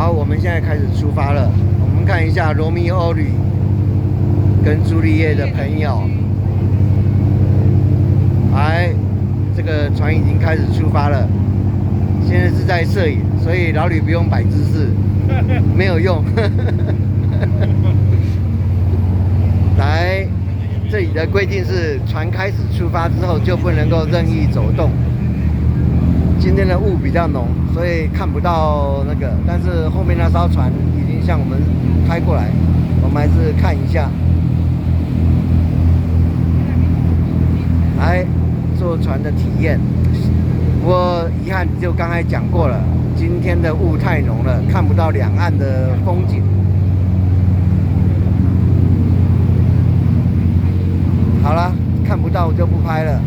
好，我们现在开始出发了。我们看一下罗密欧旅跟朱丽叶的朋友。来，这个船已经开始出发了。现在是在摄影，所以老吕不用摆姿势，没有用。来，这里的规定是船开始出发之后就不能够任意走动。今天的雾比较浓，所以看不到那个，但是后面那艘船已经向我们开过来，我们还是看一下。来坐船的体验，不过遗憾就刚才讲过了，今天的雾太浓了，看不到两岸的风景。好了，看不到我就不拍了。